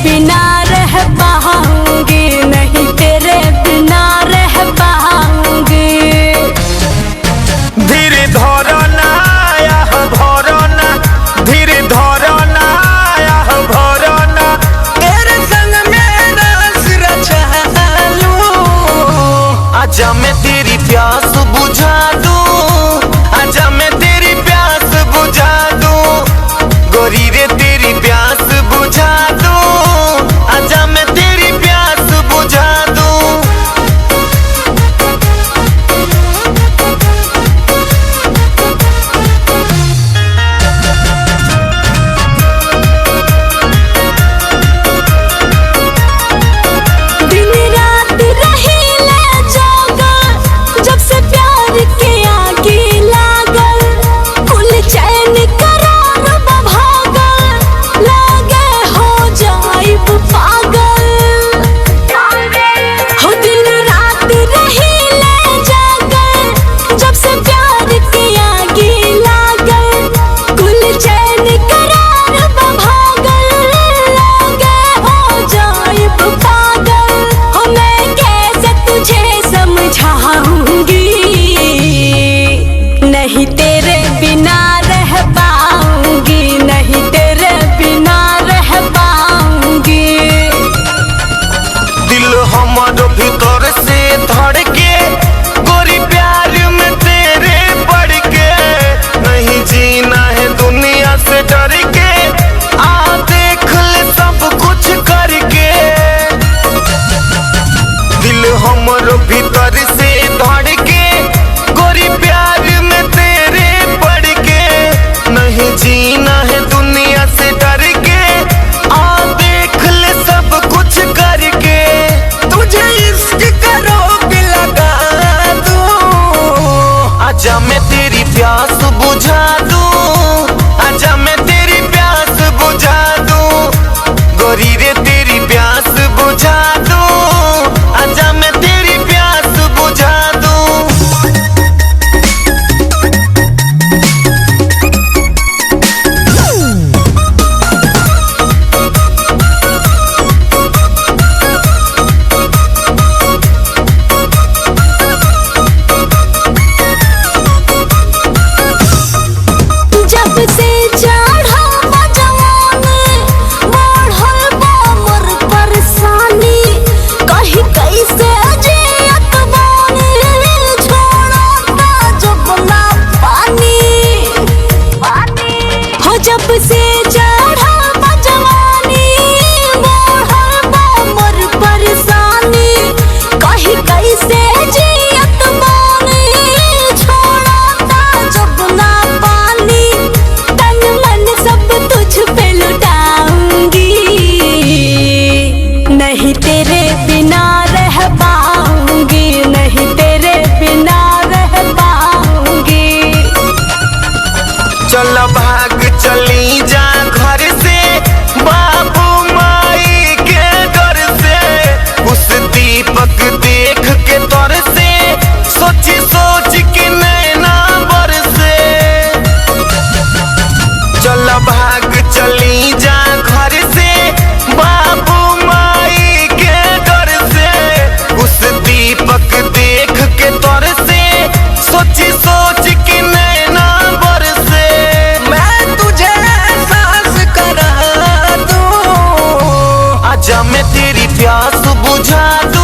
बिना रह पाऊंगी, नहीं तेरे बिना रह पाऊंगी। धीरे धरो ना यह भरो ना, धीरे धरो ना यह भरो ना, तेरे संग मेरा सिर चलूं। आजा मैं तेरी प्यास बुझा दूं, आजा मैं तेरी प्यास बुझा दूं, गोरी रे तेरी प्यास बुझा दूं, आजा मैं तेरी प्यास बुझा दूं। दिन रात रही ले जागल, जब से प्यार के आगे लागल, कुल चैन करार भागल, लागे हो जाइब पागल। हो दिन रात रही ले जागल, जब से प्यार के आगे लागल, कुल चैन करार भागल, लागे हो जाइब पागल। हो मैं कैसे तुझे समझाऊंगी, नहीं तेरे बिना रह पाऊंगी, नहीं तेरे बिना रह पाऊंगी। दिल हमारो भीतर से धड़के, गोरी प्यार में तेरे पड़ के, नहीं जीना है दुनिया से डर के, आ देख ले सब कुछ करके। दिल हमारो भीतर से धड़के, गोरी प्यार में तेरे पड़ के, नहीं जीना है दुनिया से डर के, आ देख ले सब कुछ करके। तुझे इश्क करो कि लगा दूं, आजा मैं तेरी प्यास बुझा दूं, आजा मैं तेरी प्यास बुझा दूं, गोरी रे तेरी प्यास बुझा दूं, आजा मैं तेरी प्यास बुझा दूं। जब से चढ़ा जवानी, बढ़ल बा मोर परेशानी, कहीं कैसे जियत बानी, छोड़ता जब ना पानी। हो जब से चढ़ा जवानी, बढ़ल बा मोर परेशानी, कहीं कैसे जियत बानी, छोड़ता जब ना पानी। तन मन सब तुझ पे लुटाऊंगी, नहीं तेरे बिना रह पाऊंगी, नहीं तेरे बिना रह पाऊंगी। चल भाग चली जा घर से, बाबू माई के डर से, उस दीपक देख के तर से, सोची सोच के नैना बरसे। चल भाग चली जा घर से, बाबू माई के डर से, उस दीपक देख के तर से, सोची सोच के नैना बरसे। मैं तुझे एहसास करा दूं, आजा मैं तेरी प्यास बुझा दूं।